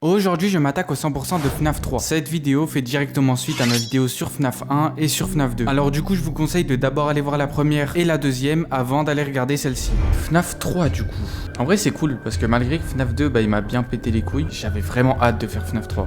Aujourd'hui, je m'attaque au 100% de FNAF 3. Cette vidéo fait directement suite à ma vidéo sur FNAF 1 et sur FNAF 2. Alors du coup, je vous conseille de d'abord aller voir la première et la deuxième avant d'aller regarder celle-ci. FNAF 3 du coup. En vrai, c'est cool parce que malgré que FNAF 2, il m'a bien pété les couilles, j'avais vraiment hâte de faire FNAF 3.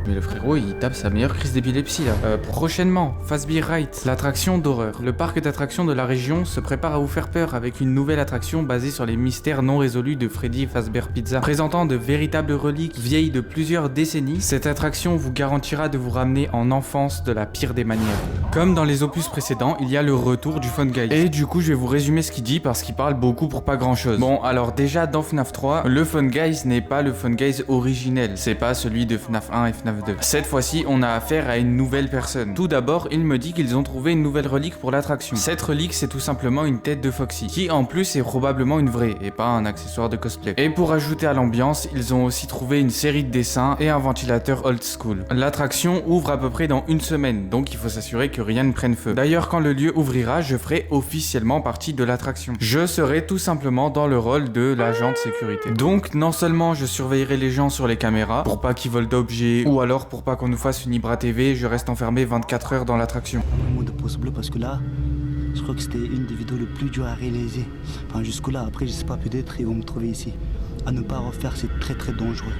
Mais le frérot, il tape sa meilleure crise d'épilepsie là. Prochainement, Fazbear Ride, l'attraction d'horreur. Le parc d'attractions de la région se prépare à vous faire peur avec une nouvelle attraction basée sur les mystères non résolus de Freddy Fazbear Pizza. Présentant de véritables reliques vieilles de plusieurs décennies, cette attraction vous garantira de vous ramener en enfance de la pire des manières. Comme dans les opus précédents, il y a le retour du Fun Guy. Et du coup, je vais vous résumer ce qu'il dit parce qu'il parle beaucoup pour pas grand chose. Bon, alors déjà dans FNAF 3, le Fun Guys n'est pas le Fun Guys originel. C'est pas celui de FNAF 1 et FNAF 2. Cette fois-ci, on a affaire à une nouvelle personne. Tout d'abord, il me dit qu'ils ont trouvé une nouvelle relique pour l'attraction. Cette relique, c'est tout simplement une tête de Foxy, qui en plus est probablement une vraie, et pas un accessoire de cosplay. Et pour ajouter à l'ambiance, ils ont aussi trouvé une série de dessins et un ventilateur old school. L'attraction ouvre à peu près dans une semaine, donc il faut s'assurer que rien ne prenne feu. D'ailleurs, quand le lieu ouvrira, je ferai officiellement partie de l'attraction. Je serai tout simplement dans le rôle de l'agent de sécurité. Donc, non seulement je surveillerai les gens sur les caméras, pour pas qu'ils volent d'objets, ou alors pour pas qu'on nous fasse une Ibra TV, je reste enfermé 24 heures dans l'attraction. Un mot de pouce bleu parce que là, je crois que c'était une des vidéos les plus dures à réaliser. Enfin, jusque là, après, je sais pas, peut-être ils vont me trouver ici. À ne pas refaire, c'est très très dangereux.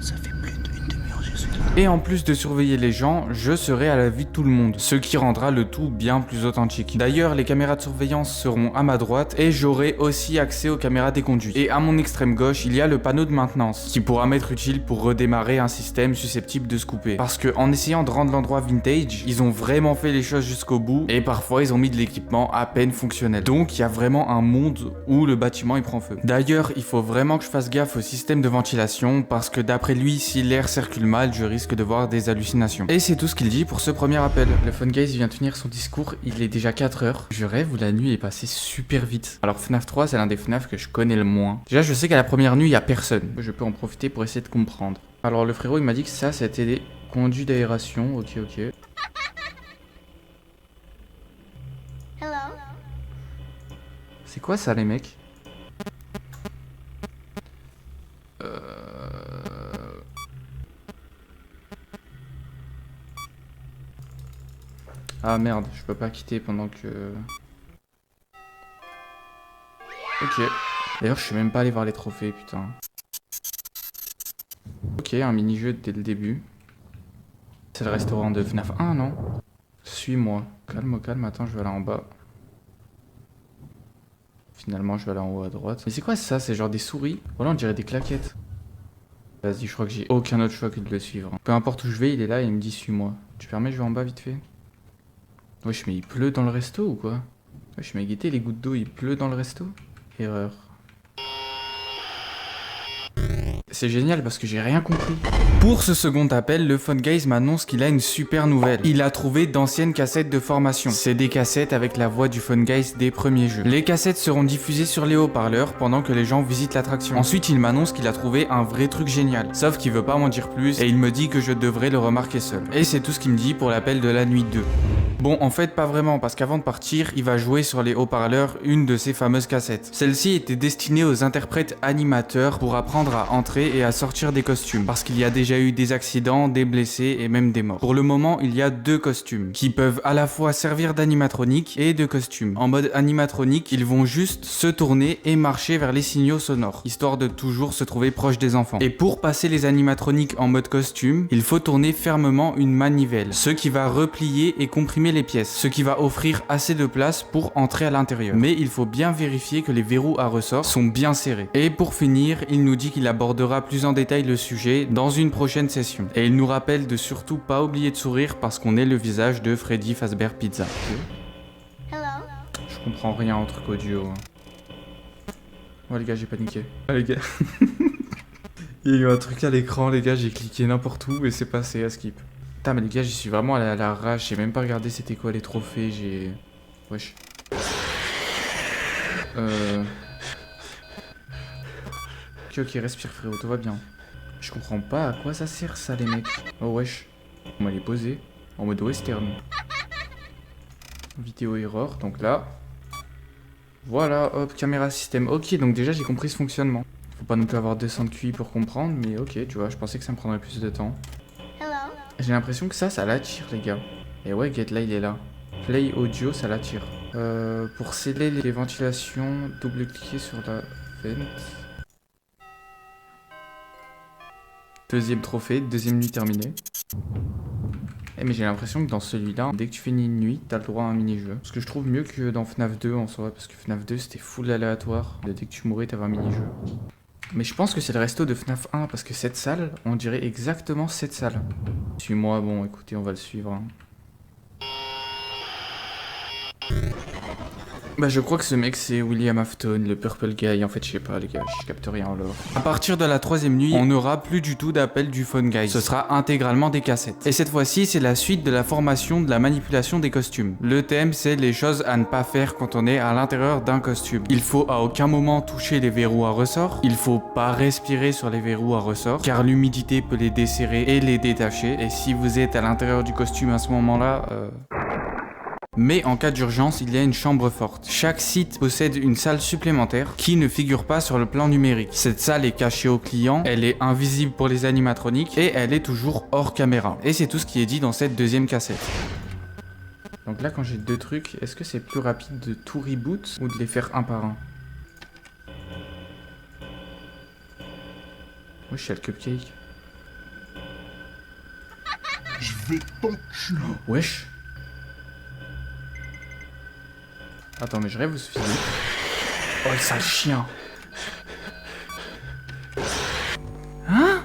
Ça fait plus d'une demi-heure, je suis là. Et en plus de surveiller les gens, je serai à la vue de tout le monde, ce qui rendra le tout bien plus authentique. D'ailleurs, les caméras de surveillance seront à ma droite et j'aurai aussi accès aux caméras des conduits. Et à mon extrême gauche, il y a le panneau de maintenance, qui pourra m'être utile pour redémarrer un système susceptible de se couper. Parce que en essayant de rendre l'endroit vintage, ils ont vraiment fait les choses jusqu'au bout et parfois ils ont mis de l'équipement à peine fonctionnel. Donc il y a vraiment un monde où le bâtiment il prend feu. D'ailleurs, il faut vraiment que je fasse gaffe au système de ventilation parce que d'après lui, si l'air circule mal, je risque de voir des hallucinations. Et c'est tout ce qu'il dit pour ce premier appel. Le Fun Guys vient de finir son discours, il est déjà 4 heures. Je rêve où la nuit est passée super vite. Alors FNAF 3, c'est l'un des FNAF que je connais le moins. Déjà, je sais qu'à la première nuit, il y a personne. Je peux en profiter pour essayer de comprendre. Alors le frérot, il m'a dit que ça, c'était des conduits d'aération. Ok. Hello. C'est quoi ça, les mecs? Ah merde, je peux pas quitter pendant que... Ok. D'ailleurs, je suis même pas allé voir les trophées, putain. Ok, un mini-jeu dès le début. C'est le restaurant de FNAF 1, non? Suis-moi. Calme, attends, je vais aller en bas. Finalement, je vais aller en haut à droite. Mais c'est quoi ça? C'est genre des souris? Voilà, on dirait des claquettes. Vas-y, je crois que j'ai aucun autre choix que de le suivre. Peu importe où je vais, il est là et il me dit suis-moi. Tu permets, je vais en bas vite fait? Wesh, mais il pleut dans le resto ou quoi? Wesh, mais guettez les gouttes d'eau, il pleut dans le resto? Erreur. C'est génial parce que j'ai rien compris. Pour ce second appel, le Fun Guys m'annonce qu'il a une super nouvelle. Il a trouvé d'anciennes cassettes de formation. C'est des cassettes avec la voix du Fun Guys des premiers jeux. Les cassettes seront diffusées sur les haut-parleurs pendant que les gens visitent l'attraction. Ensuite, il m'annonce qu'il a trouvé un vrai truc génial. Sauf qu'il veut pas m'en dire plus et il me dit que je devrais le remarquer seul. Et c'est tout ce qu'il me dit pour l'appel de la nuit 2. Bon, en fait, pas vraiment, parce qu'avant de partir, il va jouer sur les haut-parleurs une de ces fameuses cassettes. Celle-ci était destinée aux interprètes animateurs pour apprendre à entrer et à sortir des costumes, parce qu'il y a déjà eu des accidents, des blessés et même des morts. Pour le moment, il y a 2 costumes, qui peuvent à la fois servir d'animatronique et de costume. En mode animatronique, ils vont juste se tourner et marcher vers les signaux sonores, histoire de toujours se trouver proche des enfants. Et pour passer les animatroniques en mode costume, il faut tourner fermement une manivelle, ce qui va replier et comprimer les pièces, ce qui va offrir assez de place pour entrer à l'intérieur. Mais il faut bien vérifier que les verrous à ressort sont bien serrés. Et pour finir, il nous dit qu'il abordera plus en détail le sujet dans une prochaine session. Et il nous rappelle de surtout pas oublier de sourire parce qu'on est le visage de Freddy Fazbear Pizza. Hello. Je comprends rien au truc audio. Oh les gars, j'ai paniqué. Oh les gars. Il y a eu un truc à l'écran, les gars, j'ai cliqué n'importe où et c'est passé à skip. Putain, mais les gars, j'y suis vraiment allé à l'arrache. J'ai même pas regardé c'était quoi les trophées. J'ai. Wesh. Ok, respire frérot, tout va bien. Je comprends pas à quoi ça sert ça, les mecs. Oh wesh. On va les poser en mode western. Vidéo error, donc là. Voilà, hop, caméra système. Ok, donc déjà j'ai compris ce fonctionnement. Faut pas non plus avoir 200 de QI pour comprendre, mais ok, tu vois, je pensais que ça me prendrait plus de temps. Hello. J'ai l'impression que ça l'attire, les gars. Et ouais, Get là, il est là. Play audio, ça l'attire. Pour sceller les ventilations, double-cliquer sur la vente. Deuxième trophée, deuxième nuit terminée. Eh mais j'ai l'impression que dans celui-là, dès que tu finis une nuit, t'as le droit à un mini-jeu. Ce que je trouve mieux que dans FNAF 2 en soi, parce que FNAF 2 c'était full aléatoire. Dès que tu mourais, t'avais un mini-jeu. Mais je pense que c'est le resto de FNAF 1, parce que cette salle, on dirait exactement cette salle. Suis-moi, bon écoutez, on va le suivre. Hein. Bah je crois que ce mec c'est William Afton, le Purple Guy, en fait je sais pas les gars, je capte rien en lore. À partir de la 3ème nuit, on n'aura plus du tout d'appel du Phone Guy, ce sera intégralement des cassettes. Et cette fois-ci c'est la suite de la formation de la manipulation des costumes. Le thème c'est les choses à ne pas faire quand on est à l'intérieur d'un costume. Il faut à aucun moment toucher les verrous à ressort, il faut pas respirer sur les verrous à ressort, car l'humidité peut les desserrer et les détacher, et si vous êtes à l'intérieur du costume à ce moment-là, Mais en cas d'urgence, il y a une chambre forte. Chaque site possède une salle supplémentaire qui ne figure pas sur le plan numérique. Cette salle est cachée aux clients, elle est invisible pour les animatroniques et elle est toujours hors caméra. Et c'est tout ce qui est dit dans cette deuxième cassette. Donc là, quand j'ai deux trucs, est-ce que c'est plus rapide de tout reboot ou de les faire un par un? Wesh, y'a le cupcake. Je vais t'enculer. Wesh. Attends, mais je rêve ou ce physique? Oh, le sale chien. Hein?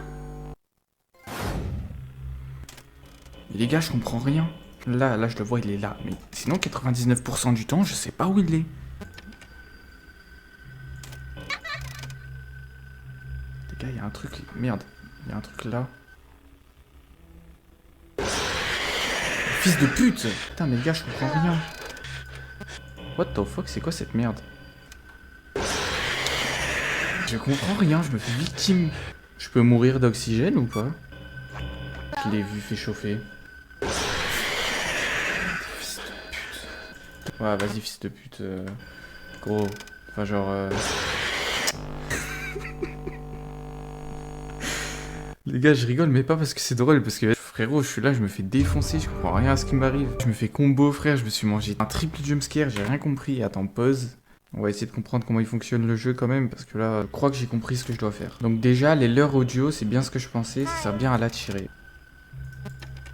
Mais les gars, je comprends rien. Là, je le vois, il est là. Mais sinon, 99% du temps, je sais pas où il est. Les gars, il y a un truc... Merde. Il y a un truc là. Fils de pute! Putain, mais les gars, je comprends rien. What the fuck, c'est quoi cette merde? Je comprends rien, je me fais victime. Je peux mourir d'oxygène ou pas? Je l'ai vu fait chauffer. Fils de pute. Ouais, vas-y, fils de pute. Gros. Enfin, genre... Les gars, je rigole, mais pas parce que c'est drôle, parce que frérot, je suis là, je me fais défoncer, je comprends rien à ce qui m'arrive. Je me fais combo, frère, je me suis mangé un triple jumpscare, j'ai rien compris. Attends, pause. On va essayer de comprendre comment il fonctionne le jeu quand même, parce que là, je crois que j'ai compris ce que je dois faire. Donc déjà, les leurres audio, c'est bien ce que je pensais, ça sert bien à l'attirer.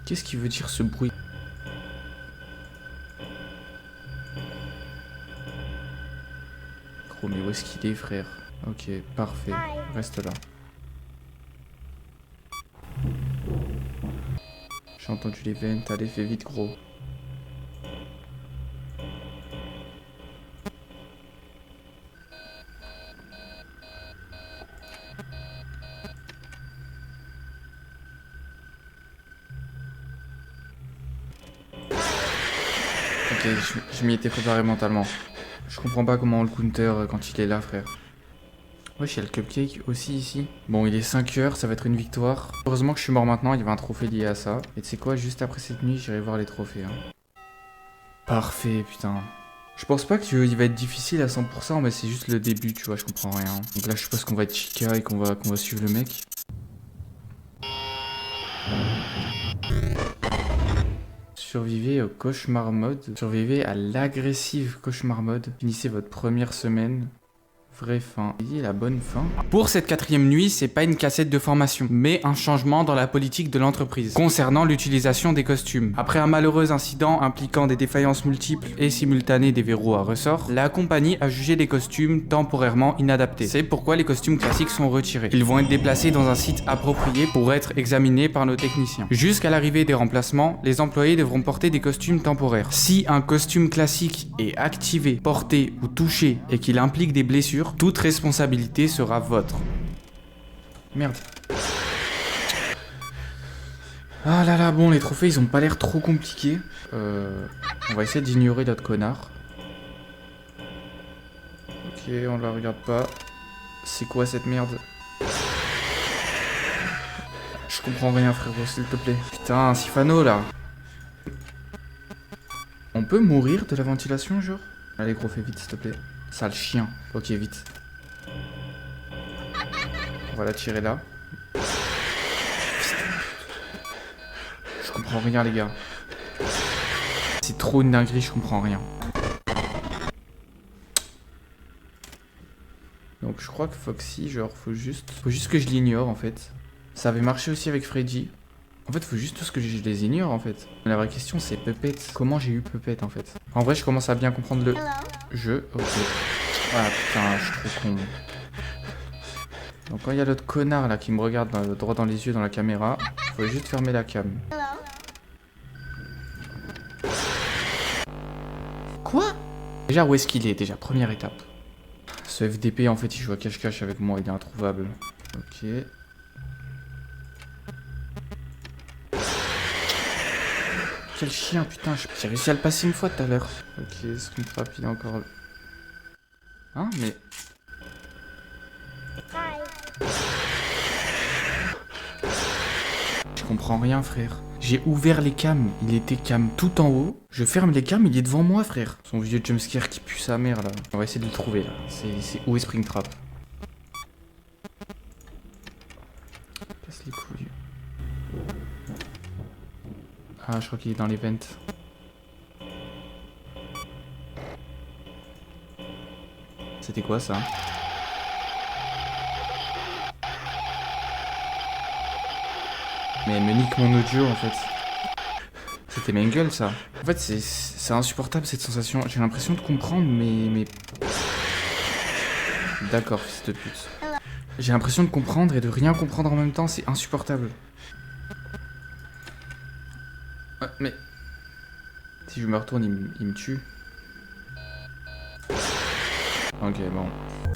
Qu'est-ce qui veut dire ce bruit? Gros, mais où est-ce qu'il est, frère? Ok, parfait, reste là. J'ai entendu les ventes, allez, fais vite, gros. Ok, je m'y étais préparé mentalement. Je comprends pas comment on le counter quand il est là, frère. Wesh, il y a le cupcake aussi ici. Bon, il est 5h, ça va être une victoire. Heureusement que je suis mort maintenant, il y avait un trophée lié à ça. Et tu sais quoi, juste après cette nuit, j'irai voir les trophées. Hein. Parfait, putain. Je pense pas qu'il va être difficile à 100%, mais c'est juste le début, tu vois, je comprends rien. Donc là, je suppose qu'on va être Chica et qu'on va suivre le mec. Survivez au cauchemar mode. Survivez à l'agressive cauchemar mode. Finissez votre première semaine. Vraie fin. Il y a la bonne fin. Pour cette 4e nuit, c'est pas une cassette de formation, mais un changement dans la politique de l'entreprise concernant l'utilisation des costumes. Après un malheureux incident impliquant des défaillances multiples et simultanées des verrous à ressort, la compagnie a jugé les costumes temporairement inadaptés. C'est pourquoi les costumes classiques sont retirés. Ils vont être déplacés dans un site approprié pour être examinés par nos techniciens. Jusqu'à l'arrivée des remplacements, les employés devront porter des costumes temporaires. Si un costume classique est activé, porté ou touché et qu'il implique des blessures, toute responsabilité sera vôtre. Merde. Ah là là, bon, les trophées, ils ont pas l'air trop compliqués. On va essayer d'ignorer notre connard. Ok, on la regarde pas. C'est quoi cette merde? Je comprends rien, frérot, s'il te plaît. Putain, Sifano, là. On peut mourir de la ventilation, genre? Allez, gros, fais vite, s'il te plaît. Sale chien. Ok, vite. On va la tirer là. Je comprends rien, les gars. C'est trop une dinguerie, je comprends rien. Donc je crois que Foxy, genre, faut juste que je l'ignore en fait. Ça avait marché aussi avec Freddy. En fait, faut juste que je les ignore en fait. Mais la vraie question c'est Puppet. Comment j'ai eu Puppet en fait? En vrai, je commence à bien comprendre le jeu. Ok. Ah putain, je suis trop con. Donc quand il y a l'autre connard là qui me regarde droit dans les yeux dans la caméra, faut juste fermer la cam. Quoi? Déjà, où est-ce qu'il est déjà? Première étape. Ce FDP, en fait, il joue à cache-cache avec moi, il est introuvable. Ok. Quel chien, putain, j'ai réussi à le passer une fois tout à l'heure. Ok, Springtrap, il est encore... Hein, mais... Je comprends rien, frère. J'ai ouvert les cams, il était cam tout en haut. Je ferme les cams, il est devant moi, frère. Son vieux jumpscare qui pue sa mère, là. On va essayer de le trouver, là. C'est où est Springtrap? Casse les couilles. Ah, je crois qu'il est dans les vents. C'était quoi, ça? Mais elle me nique mon audio en fait. C'était Mangle ça. En fait c'est insupportable cette sensation. J'ai l'impression de comprendre mais... D'accord fils de pute. J'ai l'impression de comprendre et de rien comprendre en même temps. C'est insupportable. Mais... Si je me retourne il me tue. Ok bon.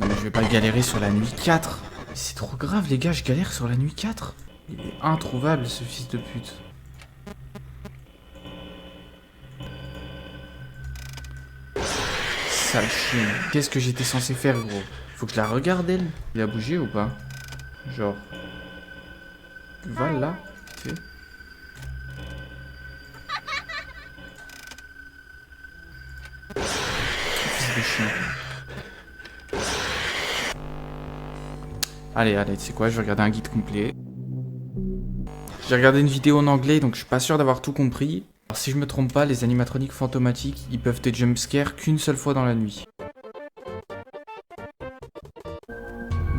Non mais je vais pas galérer sur la nuit 4. C'est trop grave les gars, je galère sur la nuit 4. Il est introuvable ce fils de pute. Sale chien. Qu'est-ce que j'étais censé faire gros? Faut que je la regarde elle. Il a bougé ou pas? Genre... Va là, vite fait. Fils de chien. Allez, tu sais quoi, je vais regarder un guide complet. J'ai regardé une vidéo en anglais, donc je suis pas sûr d'avoir tout compris. Alors, si je me trompe pas, les animatroniques fantomatiques, ils peuvent te jumpscare qu'une seule fois dans la nuit.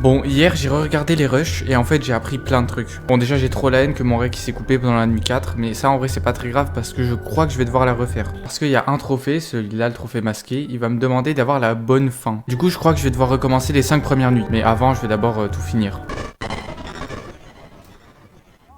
Bon, hier j'ai re-regardé les rushs et en fait j'ai appris plein de trucs. Bon déjà j'ai trop la haine que mon rec s'est coupé pendant la nuit 4, mais ça en vrai c'est pas très grave parce que je crois que je vais devoir la refaire. Parce qu'il y a un trophée, celui-là le trophée masqué, il va me demander d'avoir la bonne fin. Du coup je crois que je vais devoir recommencer les 5 premières nuits, mais avant je vais d'abord tout finir.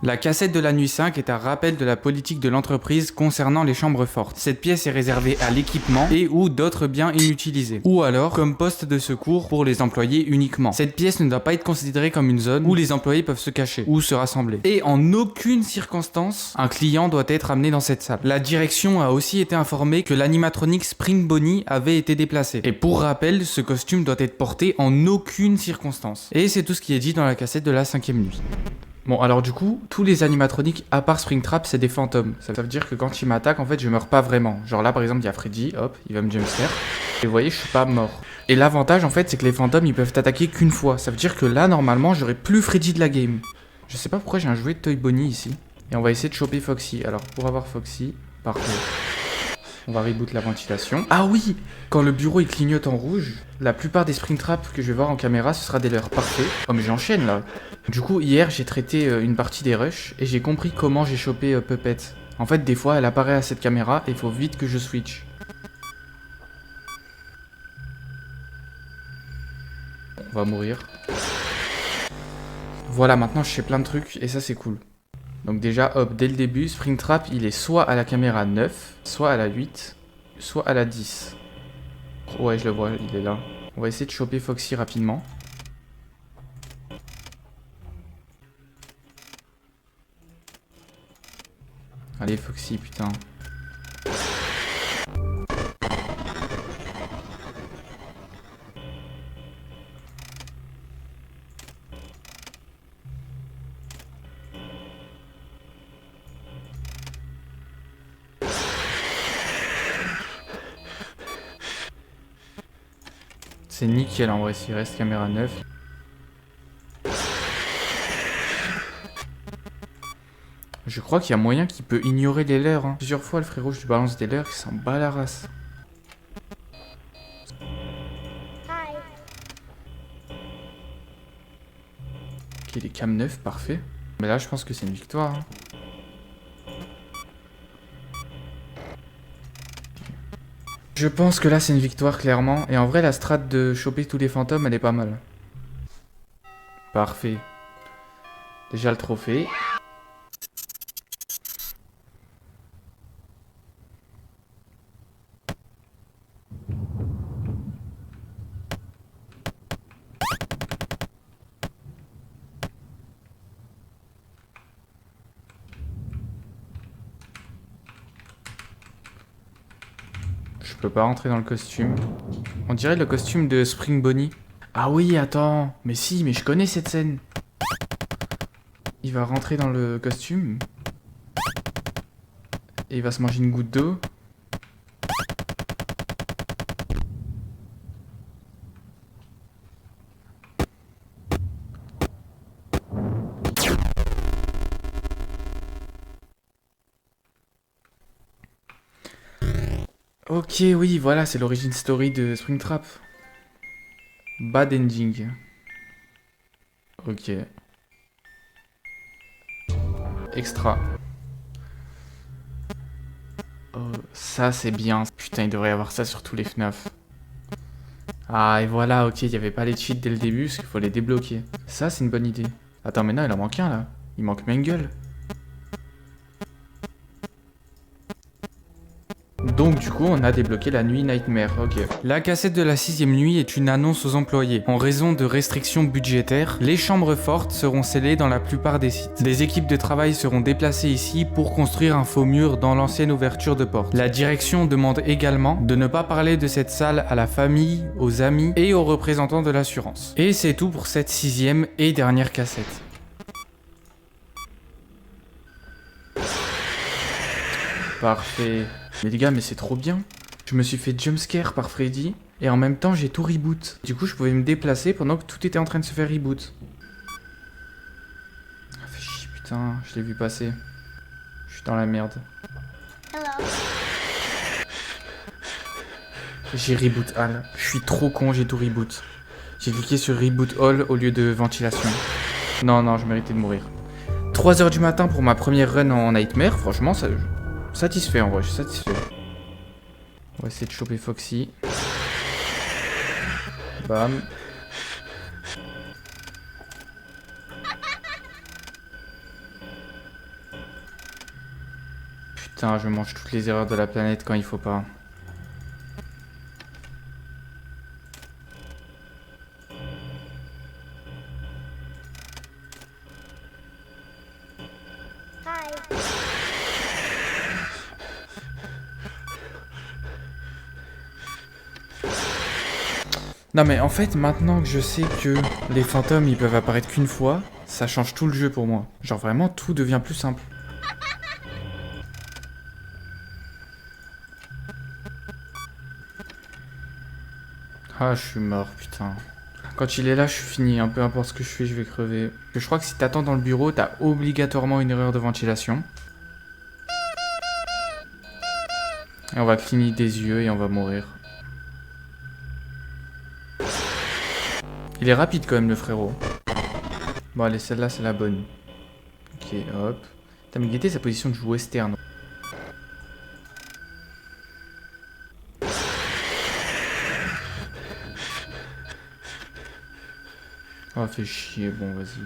La cassette de la nuit 5 est un rappel de la politique de l'entreprise concernant les chambres fortes. Cette pièce est réservée à l'équipement et ou d'autres biens inutilisés. Ou alors comme poste de secours pour les employés uniquement. Cette pièce ne doit pas être considérée comme une zone où les employés peuvent se cacher ou se rassembler. Et en aucune circonstance, un client doit être amené dans cette salle. La direction a aussi été informée que l'animatronique Spring Bonnie avait été déplacé. Et pour rappel, ce costume doit être porté en aucune circonstance. Et c'est tout ce qui est dit dans la cassette de la 5e nuit. Bon alors du coup, tous les animatroniques à part Springtrap c'est des fantômes. Ça veut dire que quand ils m'attaquent en fait je meurs pas vraiment. Genre là par exemple il y a Freddy, hop, il va me jumpscare. Et vous voyez je suis pas mort. Et l'avantage en fait c'est que les fantômes ils peuvent t'attaquer qu'une fois. Ça veut dire que là normalement j'aurai plus Freddy de la game. Je sais pas pourquoi j'ai un jouet de Toy Bonnie ici. Et on va essayer de choper Foxy. Alors pour avoir Foxy, parfait. On va reboot la ventilation. Ah oui! Quand le bureau il clignote en rouge, la plupart des Springtraps que je vais voir en caméra, ce sera des leurs. Parfait. Oh mais j'enchaîne là. Du coup, hier, j'ai traité une partie des rushs et j'ai compris comment j'ai chopé Puppet. En fait, des fois, elle apparaît à cette caméra et il faut vite que je switch. On va mourir. Voilà, maintenant je sais plein de trucs et ça c'est cool. Donc déjà, hop, dès le début, Springtrap, il est soit à la caméra 9, soit à la 8, soit à la 10. Ouais, je le vois, il est là. On va essayer de choper Foxy rapidement. Allez, Foxy, putain. C'est nickel en vrai, s'il reste caméra 9. Je crois qu'il y a moyen qu'il peut ignorer les leurs. Hein. Plusieurs fois, le frérot, je lui balance des leurs, il s'en bat la race. Hi. Ok, les cam 9, parfait. Mais là, je pense que c'est une victoire. Hein. Je pense que là, c'est une victoire, clairement. Et en vrai, la strat de choper tous les fantômes, elle est pas mal. Parfait. Déjà le trophée. Je peux pas rentrer dans le costume. On dirait le costume de Spring Bonnie. Ah oui, attends. Mais si, mais je connais cette scène. Il va rentrer dans le costume. Et il va se manger une goutte d'eau. Ok, oui, voilà, c'est l'origine story de Springtrap. Bad ending. Ok. Extra. Oh, ça c'est bien. Putain, il devrait y avoir ça sur tous les FNAF. Ah, et voilà, ok, il n'y avait pas les cheats dès le début, parce qu'il faut les débloquer. Ça, c'est une bonne idée. Attends, mais non, il en manque un, là. Il manque Mangle. Donc du coup, on a débloqué la nuit Nightmare, ok. La cassette de la 6ème nuit est une annonce aux employés. En raison de restrictions budgétaires, les chambres fortes seront scellées dans la plupart des sites. Des équipes de travail seront déplacées ici pour construire un faux mur dans l'ancienne ouverture de porte. La direction demande également de ne pas parler de cette salle à la famille, aux amis et aux représentants de l'assurance. Et c'est tout pour cette 6ème et dernière cassette. Parfait. Mais les gars, mais c'est trop bien. Je me suis fait jumpscare par Freddy et en même temps j'ai tout reboot. Du coup, je pouvais me déplacer pendant que tout était en train de se faire reboot. Ah, fait chier, putain, je l'ai vu passer. Je suis dans la merde. Hello. J'ai reboot all. Je suis trop con, j'ai tout reboot. J'ai cliqué sur reboot all au lieu de ventilation. Non, non, je méritais de mourir. 3h du matin pour ma première run en Nightmare, franchement, ça... Satisfait en vrai, je suis satisfait. On va essayer de choper Foxy. Bam. Putain, je mange toutes les erreurs de la planète quand il faut pas. Hi. Non mais en fait, maintenant que je sais que les fantômes ils peuvent apparaître qu'une fois, ça change tout le jeu pour moi. Genre vraiment tout devient plus simple. Ah, je suis mort, putain. Quand il est là, je suis fini, hein. Peu importe ce que je fais, je vais crever. Je crois que si t'attends dans le bureau, t'as obligatoirement une erreur de ventilation. Et on va cligner des yeux et on va mourir. Il est rapide quand même le frérot. Bon allez, celle-là c'est la bonne. Ok, hop. T'as mis guetté sa position de joue western. Oh, fait chier, bon vas-y.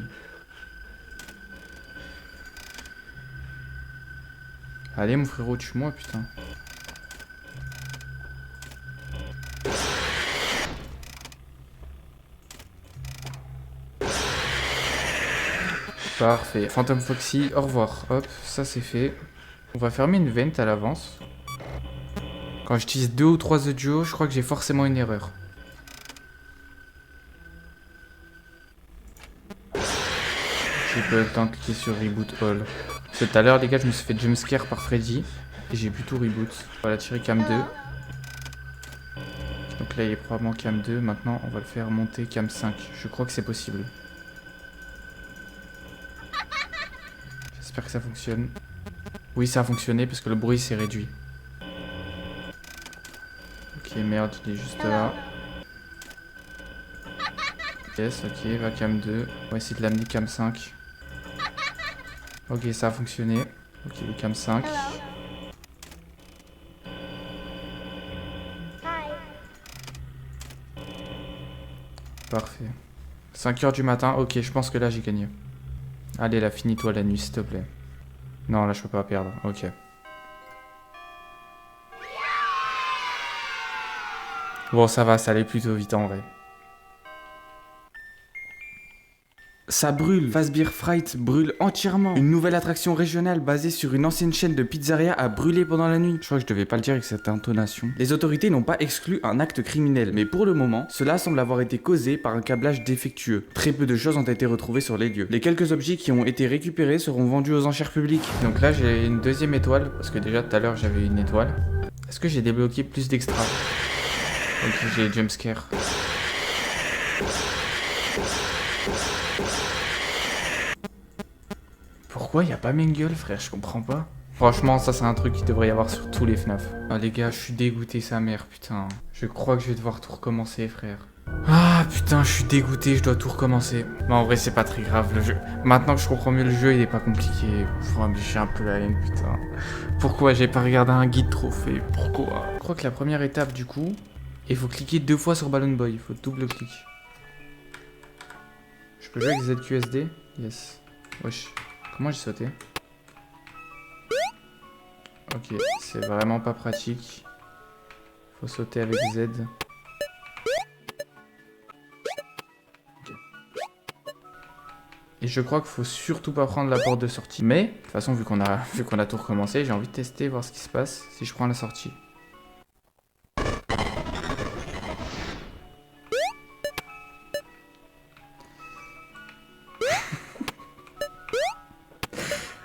Allez mon frérot, tue-moi putain. Parfait. Phantom Foxy, au revoir. Hop, ça c'est fait. On va fermer une vente à l'avance. Quand j'utilise 2 ou 3 audios, je crois que j'ai forcément une erreur. J'ai pas eu le temps de cliquer sur Reboot All. Parce que tout à l'heure, les gars, je me suis fait jumpscare par Freddy. Et j'ai pu tout reboot. Voilà, tirer cam 2. Donc là il est probablement cam 2, maintenant on va le faire monter cam 5. Je crois que c'est possible. J'espère que ça fonctionne. Oui, ça a fonctionné parce que le bruit s'est réduit. Ok, merde, il est juste là. Yes, ok, va cam 2. On va essayer de l'amener cam 5. Ok, ça a fonctionné. Ok, il est cam 5. Hello. Hi. Parfait. 5 h du matin, ok, je pense que là j'ai gagné. Allez, là, finis-toi la nuit, s'il te plaît. Non, là, je peux pas perdre. Ok. Bon, ça va, ça allait plutôt vite en vrai. Ça brûle. Fazbear Fright brûle entièrement. Une nouvelle attraction régionale basée sur une ancienne chaîne de pizzeria a brûlé pendant la nuit. Je crois que je devais pas le dire avec cette intonation. Les autorités n'ont pas exclu un acte criminel, mais pour le moment, cela semble avoir été causé par un câblage défectueux. Très peu de choses ont été retrouvées sur les lieux. Les quelques objets qui ont été récupérés seront vendus aux enchères publiques. Donc là, j'ai une deuxième étoile, parce que déjà tout à l'heure j'avais une étoile. Est-ce que j'ai débloqué plus d'extra? Ok, j'ai jumpscare. Pourquoi y a pas Mingle, frère? Je comprends pas. Franchement, ça c'est un truc qu'il devrait y avoir sur tous les FNAF. Ah les gars, je suis dégoûté sa mère, putain. Je crois que je vais devoir tout recommencer, frère. Ah putain, je suis dégoûté, je dois tout recommencer. Mais en vrai, c'est pas très grave, le jeu. Maintenant que je comprends mieux le jeu, il est pas compliqué. Faut mais j'ai un peu la haine, putain. Pourquoi j'ai pas regardé un guide trophée? Pourquoi? Je crois que la première étape, du coup, il faut cliquer 2 fois sur Balloon Boy. Il faut double-clic. Je peux jouer avec ZQSD? Yes. Wesh. Comment j'ai sauté? Ok, c'est vraiment pas pratique. Faut sauter avec Z. Okay. Et je crois qu'il faut surtout pas prendre la porte de sortie. Mais, de toute façon, vu qu'on a tout recommencé, j'ai envie de tester, voir ce qui se passe si je prends la sortie.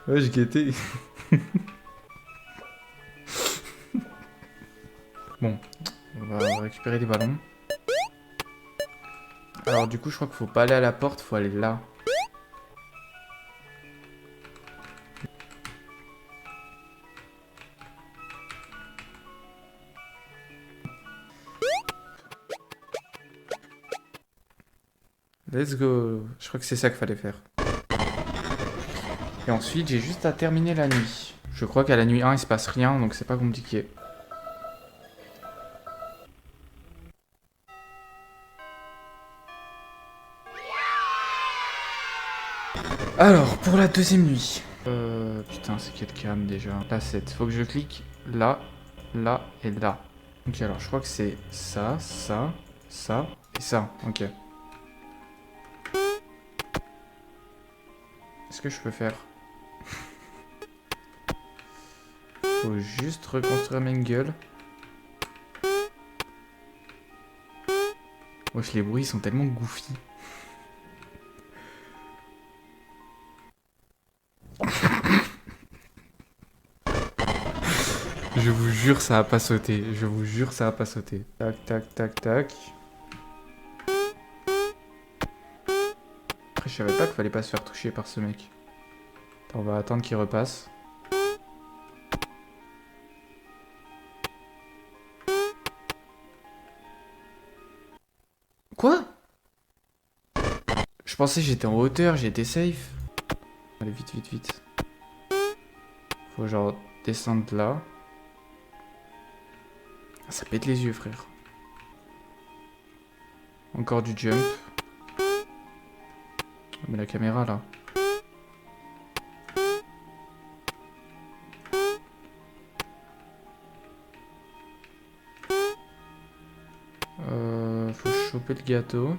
Ouais, j'ai guetté. Bon, on va récupérer les ballons. Alors du coup, je crois qu'il faut pas aller à la porte, faut aller là. Let's go. Je crois que c'est ça qu'il fallait faire. Et ensuite, j'ai juste à terminer la nuit. Je crois qu'à la nuit 1, il se passe rien, donc c'est pas compliqué. Alors, pour la deuxième nuit. Putain, c'est quelle cam déjà? La 7. Faut que je clique là, là et là. Ok, alors je crois que c'est ça, ça, ça et ça. Ok. Est-ce que je peux faire? Faut juste reconstruire Mingle. Wesh, les bruits sont tellement goofy. Je vous jure, ça a pas sauté. Je vous jure, ça a pas sauté. Tac, tac, tac, tac. Après, je savais pas qu'il fallait pas se faire toucher par ce mec. Attends, on va attendre qu'il repasse. Quoi? Je pensais que j'étais en hauteur, j'étais safe. Allez, vite, vite, vite. Faut genre descendre là. Ah, ça pète les yeux, frère. Encore du jump. Mais la caméra là. Faut choper le gâteau.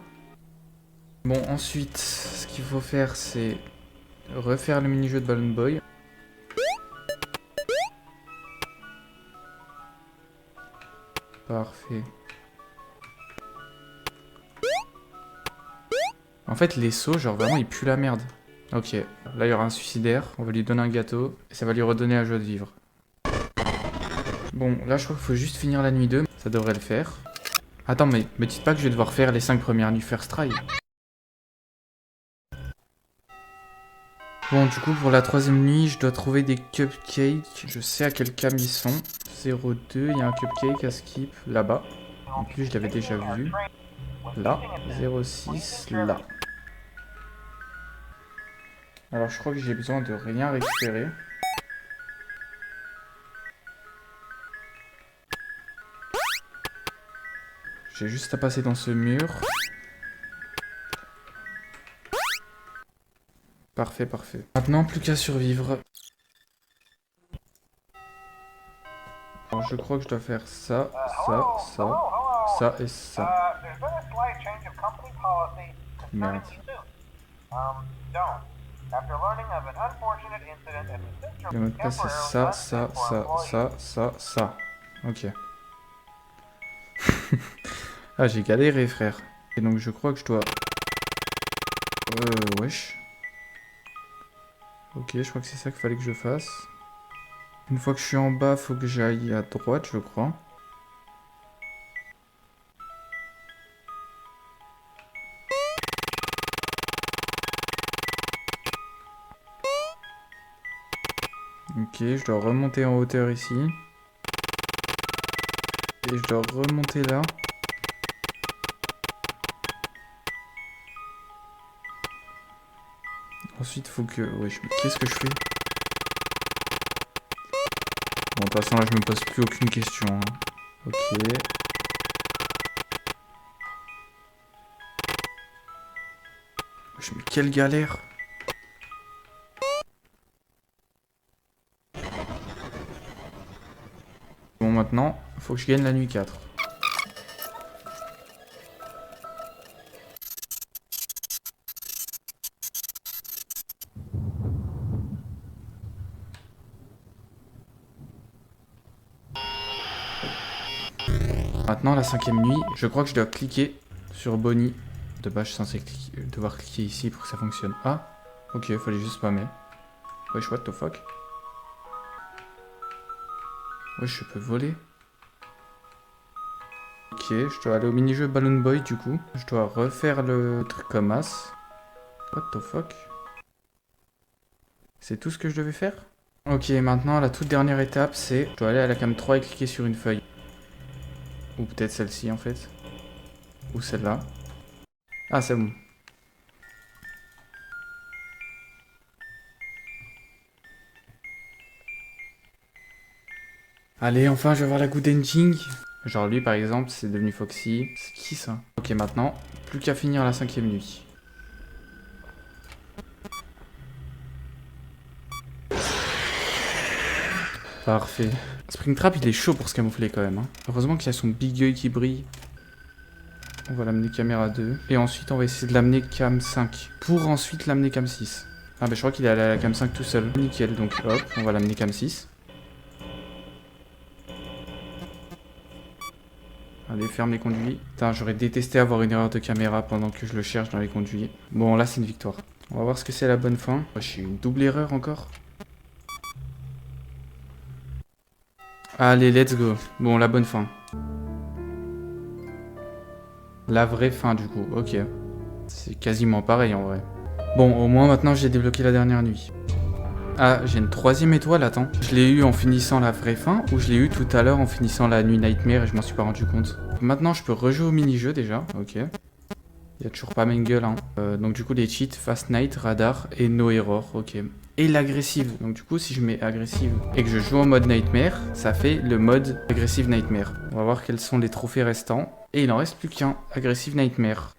Bon, ensuite, ce qu'il faut faire, c'est refaire le mini-jeu de Balloon Boy. Parfait. En fait, les sauts, genre vraiment, ils puent la merde. Ok, là, il y aura un suicidaire. On va lui donner un gâteau. Et ça va lui redonner la joie de vivre. Bon, là, je crois qu'il faut juste finir la nuit 2. Ça devrait le faire. Attends, mais me dites pas que je vais devoir faire les 5 premières nuits first try. Bon, du coup, pour la 3ème nuit, je dois trouver des cupcakes. Je sais à quel cam ils sont. 02, il y a un cupcake à skip là-bas. En plus, je l'avais déjà vu. Là. 06, là. Alors, je crois que j'ai besoin de rien récupérer. J'ai juste à passer dans ce mur. Parfait, parfait. Maintenant, plus qu'à survivre. Alors, je crois que je dois faire ça, ça, ça, ça et ça. Merde. Le mot de passe c'est ça, ça, ça, ça, ça, ça. Ok. Ah, j'ai galéré, frère. Et donc, je crois que je dois... wesh. Ok, je crois que c'est ça qu'il fallait que je fasse. Une fois que je suis en bas, faut que j'aille à droite, je crois. Ok, je dois remonter en hauteur ici. Et je dois remonter là. Ensuite, faut que... Wesh, mais qu'est-ce que je fais? Bon, de toute façon, là, je me pose plus aucune question. Hein. Ok. Wesh, mais quelle galère! Bon, maintenant, faut que je gagne la nuit 4. Maintenant, la 5ème nuit, je crois que je dois cliquer sur Bonnie. De base, je suis censé devoir cliquer ici pour que ça fonctionne. Ah, ok, fallait juste spammer. Wesh, what the fuck? Wesh, je peux voler? Ok, je dois aller au mini-jeu Balloon Boy du coup. Je dois refaire le truc comme as. What the fuck? C'est tout ce que je devais faire? Ok, maintenant, la toute dernière étape, c'est... Je dois aller à la cam 3 et cliquer sur une feuille. Ou peut-être celle-ci en fait. Ou celle-là. Ah, c'est bon. Allez, enfin, je vais voir la good ending. Genre lui, par exemple, c'est devenu Foxy. C'est qui ça? Ok, maintenant, plus qu'à finir la 5ème nuit. Parfait. Springtrap, il est chaud pour se camoufler quand même. Hein. Heureusement qu'il y a son big œil qui brille. On va l'amener caméra 2. Et ensuite, on va essayer de l'amener cam 5. Pour ensuite l'amener cam 6. Ah bah je crois qu'il est allé à la cam 5 tout seul. Nickel, donc hop, on va l'amener cam 6. Allez, ferme les conduits. Putain, j'aurais détesté avoir une erreur de caméra pendant que je le cherche dans les conduits. Bon, là, c'est une victoire. On va voir ce que c'est la bonne fin. Oh, j'ai eu une double erreur encore. Allez, let's go. Bon, la bonne fin. La vraie fin, du coup. Ok. C'est quasiment pareil, en vrai. Bon, au moins, maintenant, j'ai débloqué la dernière nuit. Ah, j'ai une 3ème étoile, attends. Je l'ai eu en finissant la vraie fin ou je l'ai eu tout à l'heure en finissant la nuit Nightmare et je m'en suis pas rendu compte. Maintenant, je peux rejouer au mini-jeu déjà. Ok. Il y a toujours pas Mangle, hein. Donc du coup, les cheats, Fast Night, Radar et No Error. Ok. Et l'agressive. Donc du coup, si je mets agressive et que je joue en mode Nightmare, ça fait le mode Aggressive Nightmare. On va voir quels sont les trophées restants. Et il en reste plus qu'un. Aggressive Nightmare.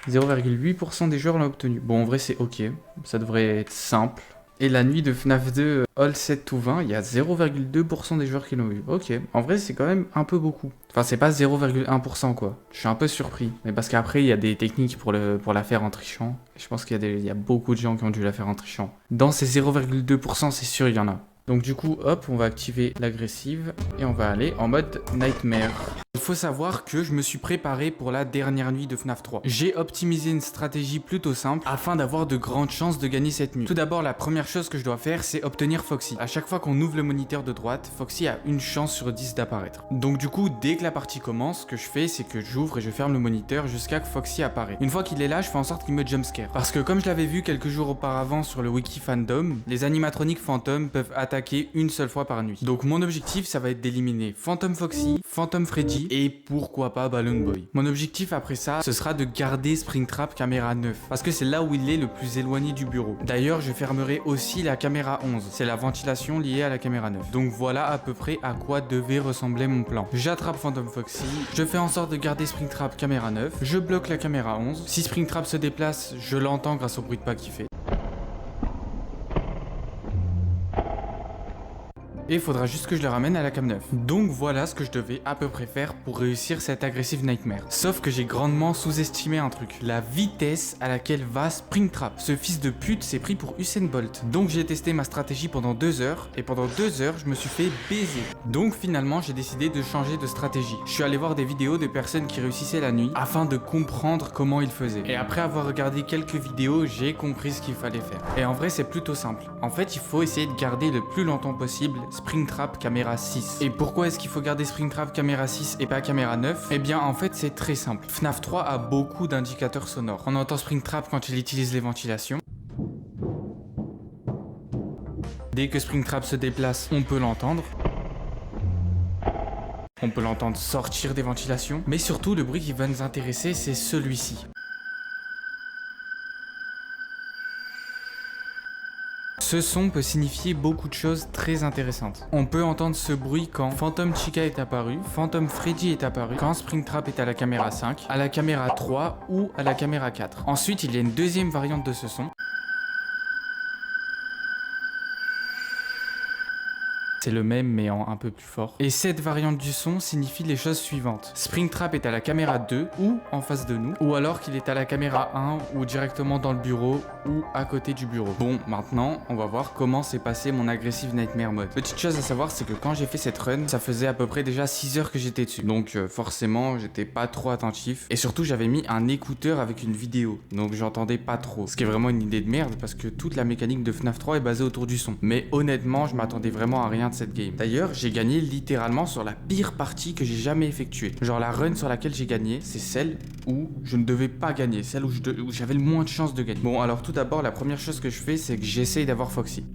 0,8% des joueurs l'ont obtenu. Bon, en vrai, c'est ok. Ça devrait être simple. Et la nuit de FNAF 2 All 7 to 20, il y a 0,2% des joueurs qui l'ont eu. Ok, en vrai c'est quand même un peu beaucoup. Enfin c'est pas 0,1% quoi. Je suis un peu surpris. Mais parce qu'après il y a des techniques pour la faire en trichant. Je pense qu'il y a beaucoup de gens qui ont dû la faire en trichant. Dans ces 0,2% c'est sûr il y en a. Donc du coup, hop, on va activer l'agressive et on va aller en mode Nightmare. Il faut savoir que je me suis préparé pour la dernière nuit de FNAF 3. J'ai optimisé une stratégie plutôt simple afin d'avoir de grandes chances de gagner cette nuit. Tout d'abord, la première chose que je dois faire, c'est obtenir Foxy. À chaque fois qu'on ouvre le moniteur de droite, Foxy a une chance sur 10 d'apparaître. Donc du coup, dès que la partie commence, ce que je fais, c'est que j'ouvre et je ferme le moniteur jusqu'à que Foxy apparaît. Une fois qu'il est là, je fais en sorte qu'il me jumpscare. Parce que comme je l'avais vu quelques jours auparavant sur le wiki fandom, les animatroniques fantômes peuvent attaquer une seule fois par nuit. Donc mon objectif, ça va être d'éliminer Phantom Foxy, Phantom Freddy et pourquoi pas Balloon Boy. Mon objectif après ça, ce sera de garder Springtrap caméra 9 parce que c'est là où il est le plus éloigné du bureau. D'ailleurs, je fermerai aussi la caméra 11. C'est la ventilation liée à la caméra 9. Donc voilà à peu près à quoi devait ressembler mon plan. J'attrape Phantom Foxy, je fais en sorte de garder Springtrap caméra 9, je bloque la caméra 11. Si Springtrap se déplace, je l'entends grâce au bruit de pas qu'il fait. Et il faudra juste que je le ramène à la cam 9. Donc voilà ce que je devais à peu près faire pour réussir cette aggressive nightmare. Sauf que j'ai grandement sous-estimé un truc. La vitesse à laquelle va Springtrap. Ce fils de pute s'est pris pour Usain Bolt. Donc j'ai testé ma stratégie pendant 2 heures. Et pendant 2 heures, je me suis fait baiser. Donc finalement, j'ai décidé de changer de stratégie. Je suis allé voir des vidéos de personnes qui réussissaient la nuit afin de comprendre comment ils faisaient. Et après avoir regardé quelques vidéos, j'ai compris ce qu'il fallait faire. Et en vrai, c'est plutôt simple. En fait, il faut essayer de garder le plus longtemps possible Springtrap caméra 6. Et pourquoi est-ce qu'il faut garder Springtrap caméra 6 et pas caméra 9? Eh bien en fait c'est très simple. FNAF 3 a beaucoup d'indicateurs sonores. On entend Springtrap quand il utilise les ventilations. Dès que Springtrap se déplace, on peut l'entendre. On peut l'entendre sortir des ventilations. Mais surtout le bruit qui va nous intéresser, c'est celui-ci. Ce son peut signifier beaucoup de choses très intéressantes. On peut entendre ce bruit quand Phantom Chica est apparu, Phantom Freddy est apparu, quand Springtrap est à la caméra 5, à la caméra 3 ou à la caméra 4. Ensuite, il y a une deuxième variante de ce son. C'est le même mais en un peu plus fort. Et cette variante du son signifie les choses suivantes. Springtrap est à la caméra 2 ou en face de nous, ou alors qu'il est à la caméra 1 ou directement dans le bureau ou à côté du bureau. Bon, maintenant, on va voir comment s'est passé mon Aggressive Nightmare mode. Petite chose à savoir, c'est que quand j'ai fait cette run, ça faisait à peu près déjà 6 heures que j'étais dessus. Donc forcément, j'étais pas trop attentif. Et surtout, j'avais mis un écouteur avec une vidéo. Donc j'entendais pas trop. Ce qui est vraiment une idée de merde parce que toute la mécanique de FNAF 3 est basée autour du son. Mais honnêtement, je m'attendais vraiment à rien de cette game. D'ailleurs, j'ai gagné littéralement sur la pire partie que j'ai jamais effectuée. Genre la run sur laquelle j'ai gagné, c'est celle où je ne devais pas gagner, celle où j'avais le moins de chances de gagner. Bon, alors tout d'abord, la première chose que je fais, c'est que j'essaye d'avoir Foxy.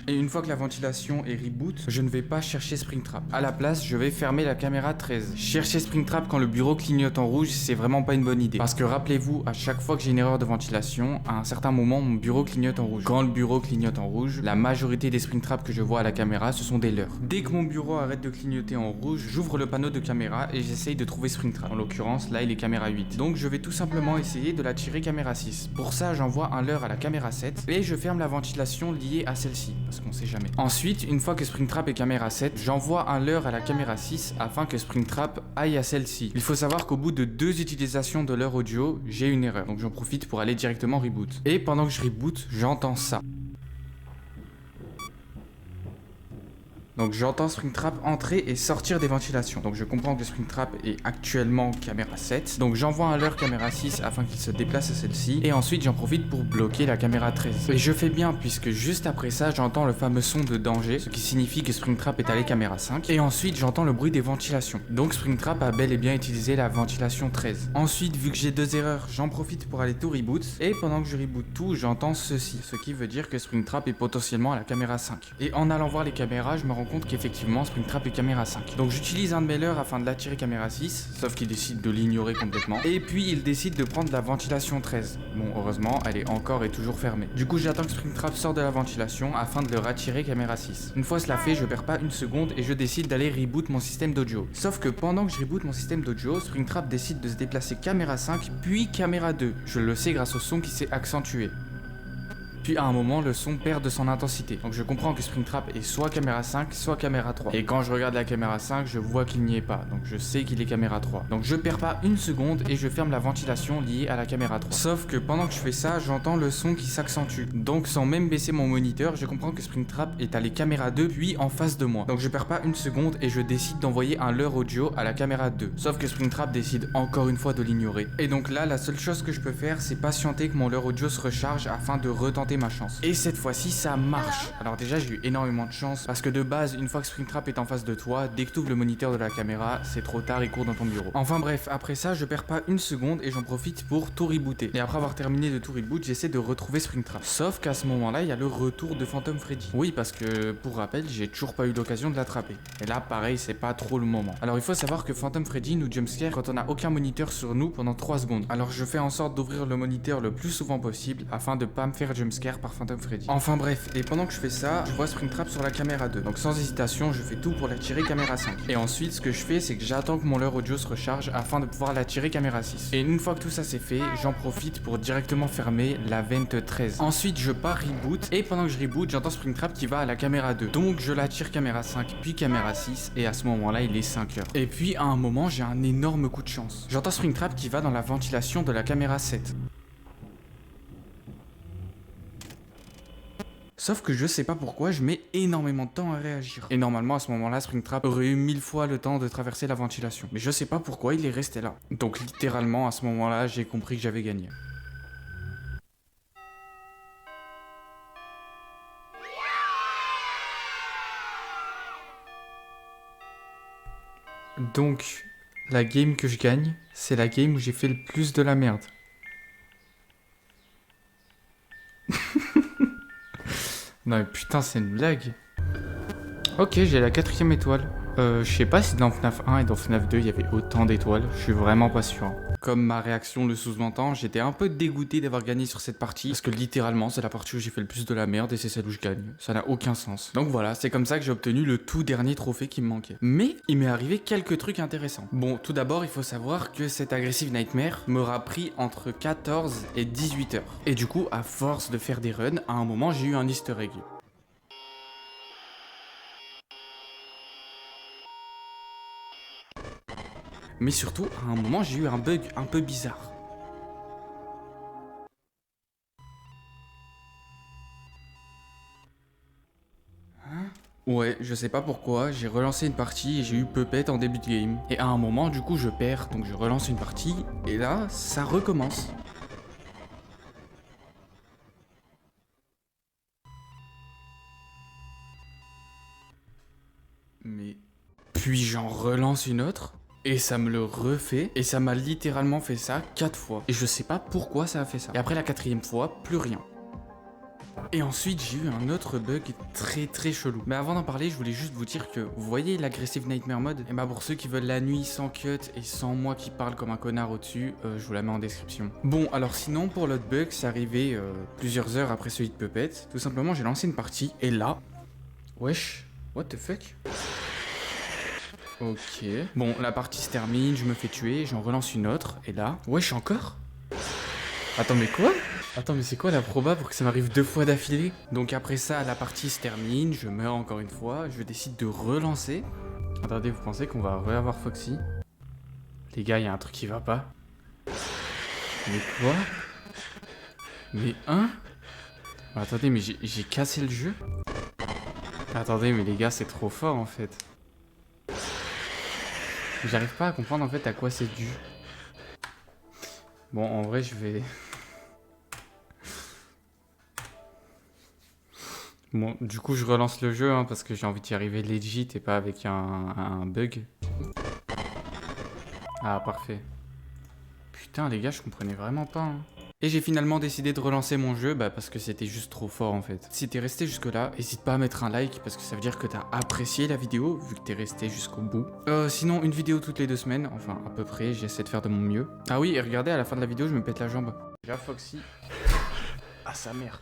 Et une fois que la ventilation est reboot, je ne vais pas chercher Springtrap. À la place, je vais fermer la caméra 13. Chercher Springtrap quand le bureau clignote en rouge, c'est vraiment pas une bonne idée. Parce que rappelez-vous, à chaque fois que j'ai une erreur de ventilation, à un certain moment, mon bureau clignote en rouge. Quand le bureau clignote en rouge, la majorité des Springtraps que je vois à la caméra, ce sont des leurres. Dès que mon bureau arrête de clignoter en rouge, j'ouvre le panneau de caméra et j'essaye de trouver Springtrap. En l'occurrence, là, il est caméra 8. Donc je vais tout simplement essayer de la tirer caméra 6. Pour ça, j'envoie un leurre à la caméra 7 et je ferme la ventilation liée à celle-ci. Parce qu'on sait jamais. Ensuite, une fois que Springtrap est caméra 7, j'envoie un leurre à la caméra 6 afin que Springtrap aille à celle-ci. Il faut savoir qu'au bout de 2 utilisations de leurre audio, j'ai une erreur. Donc j'en profite pour aller directement reboot. Et pendant que je reboot, j'entends ça. Donc j'entends Springtrap entrer et sortir des ventilations. Donc je comprends que Springtrap est actuellement caméra 7. Donc j'envoie un leurre caméra 6 afin qu'il se déplace à celle-ci. Et ensuite j'en profite pour bloquer la caméra 13. Et je fais bien puisque juste après ça j'entends le fameux son de danger. Ce qui signifie que Springtrap est allé caméra 5. Et ensuite j'entends le bruit des ventilations. Donc Springtrap a bel et bien utilisé la ventilation 13. Ensuite vu que j'ai 2 erreurs, j'en profite pour aller tout reboot. Et pendant que je reboot tout, j'entends ceci. Ce qui veut dire que Springtrap est potentiellement à la caméra 5. Et en allant voir les caméras, je me rends compte qu'effectivement Springtrap est caméra 5. Donc j'utilise un de mes leurres afin de l'attirer caméra 6, sauf qu'il décide de l'ignorer complètement. Et puis il décide de prendre la ventilation 13. Bon, heureusement, elle est encore et toujours fermée. Du coup, j'attends que Springtrap sorte de la ventilation afin de le rattirer caméra 6. Une fois cela fait, je perds pas une seconde et je décide d'aller reboot mon système d'audio. Sauf que pendant que je reboot mon système d'audio, Springtrap décide de se déplacer caméra 5 puis caméra 2. Je le sais grâce au son qui s'est accentué. Puis à un moment, le son perd de son intensité. Donc je comprends que Springtrap est soit caméra 5, soit caméra 3. Et quand je regarde la caméra 5, je vois qu'il n'y est pas. Donc je sais qu'il est caméra 3. Donc je perds pas une seconde et je ferme la ventilation liée à la caméra 3. Sauf que pendant que je fais ça, j'entends le son qui s'accentue. Donc sans même baisser mon moniteur, je comprends que Springtrap est à les caméras 2 puis en face de moi. Donc je perds pas une seconde et je décide d'envoyer un leurre audio à la caméra 2. Sauf que Springtrap décide encore une fois de l'ignorer. Et donc là, la seule chose que je peux faire, c'est patienter que mon leurre audio se recharge afin de retenter ma chance. Et cette fois-ci, ça marche. Alors déjà, j'ai eu énormément de chance parce que de base, une fois que Springtrap est en face de toi, dès que tu ouvres le moniteur de la caméra, c'est trop tard, il court dans ton bureau. Enfin bref, après ça, je perds pas une seconde et j'en profite pour tout rebooter. Et après avoir terminé de tout reboot, j'essaie de retrouver Springtrap. Sauf qu'à ce moment-là, il y a le retour de Phantom Freddy. Oui, parce que pour rappel, j'ai toujours pas eu l'occasion de l'attraper. Et là, pareil, c'est pas trop le moment. Alors il faut savoir que Phantom Freddy nous jumpscare quand on a aucun moniteur sur nous pendant 3 secondes. Alors je fais en sorte d'ouvrir le moniteur le plus souvent possible afin de pas me faire jumpscare par Phantom Freddy. Enfin bref, et pendant que je fais ça, je vois Springtrap sur la caméra 2. Donc sans hésitation, je fais tout pour l'attirer caméra 5. Et ensuite, ce que je fais, c'est que j'attends que mon leurre audio se recharge afin de pouvoir l'attirer caméra 6. Et une fois que tout ça c'est fait, j'en profite pour directement fermer la vente 13. Ensuite, je pars reboot et pendant que je reboot, j'entends Springtrap qui va à la caméra 2. Donc je l'attire caméra 5 puis caméra 6 et à ce moment-là, il est 5 heures. Et puis à un moment, j'ai un énorme coup de chance. J'entends Springtrap qui va dans la ventilation de la caméra 7. Sauf que je sais pas pourquoi, je mets énormément de temps à réagir. Et normalement, à ce moment-là, Springtrap aurait eu 1000 fois le temps de traverser la ventilation. Mais je sais pas pourquoi il est resté là. Donc littéralement, à ce moment-là, j'ai compris que j'avais gagné. Donc, la game que je gagne, c'est la game où j'ai fait le plus de la merde. Non mais putain, c'est une blague. Ok, j'ai la 4ème étoile. Je sais pas si dans FNAF 1 et dans FNAF 2 il y avait autant d'étoiles, je suis vraiment pas sûr. Comme ma réaction le sous-entend, j'étais un peu dégoûté d'avoir gagné sur cette partie, parce que littéralement c'est la partie où j'ai fait le plus de la merde et c'est celle où je gagne. Ça n'a aucun sens. Donc voilà, c'est comme ça que j'ai obtenu le tout dernier trophée qui me manquait. Mais il m'est arrivé quelques trucs intéressants. Bon, tout d'abord il faut savoir que cet Aggressive Nightmare m'aura pris entre 14 et 18 heures. Et du coup, à force de faire des runs, à un moment j'ai eu un easter egg. Mais surtout, à un moment, j'ai eu un bug un peu bizarre. Hein? Ouais, je sais pas pourquoi, j'ai relancé une partie et j'ai eu Puppet en début de game. Et à un moment, du coup, je perds, donc je relance une partie, et là, ça recommence. Mais... Puis j'en relance une autre. Et ça me le refait, et ça m'a littéralement fait ça 4 fois. Et je sais pas pourquoi ça a fait ça. Et après la 4ème fois, plus rien. Et ensuite, j'ai eu un autre bug très chelou. Mais avant d'en parler, je voulais juste vous dire que, vous voyez l'Aggressive Nightmare mode? Et bah pour ceux qui veulent la nuit sans cut et sans moi qui parle comme un connard au-dessus, je vous la mets en description. Bon, alors sinon, pour l'autre bug, c'est arrivé plusieurs heures après celui de Puppet. Tout simplement, j'ai lancé une partie, et là... Wesh, what the fuck? Ok. Bon, la partie se termine, je me fais tuer, j'en relance une autre, et là... Wesh, encore? Attends, mais quoi? Attends, mais c'est quoi la proba pour que ça m'arrive 2 fois d'affilée? Donc après ça, la partie se termine, je meurs encore une fois, je décide de relancer. Attendez, vous pensez qu'on va reavoir Foxy? Les gars, il y a un truc qui va pas. Mais quoi? Mais hein? Attendez, mais j'ai cassé le jeu? Attendez, mais les gars, c'est trop fort en fait. J'arrive pas à comprendre en fait à quoi c'est dû. Bon, en vrai, je vais... Bon, du coup, je relance le jeu, hein, parce que j'ai envie d'y arriver legit et pas avec un bug. Ah, parfait. Putain, les gars, je comprenais vraiment pas, hein. Et j'ai finalement décidé de relancer mon jeu, parce que c'était juste trop fort en fait. Si t'es resté jusque là, n'hésite pas à mettre un like parce que ça veut dire que t'as apprécié la vidéo vu que t'es resté jusqu'au bout. Sinon, une vidéo toutes les 2 semaines, enfin à peu près, j'essaie de faire de mon mieux. Ah oui, et regardez, à la fin de la vidéo, je me pète la jambe. Déjà Foxy. Ah sa mère.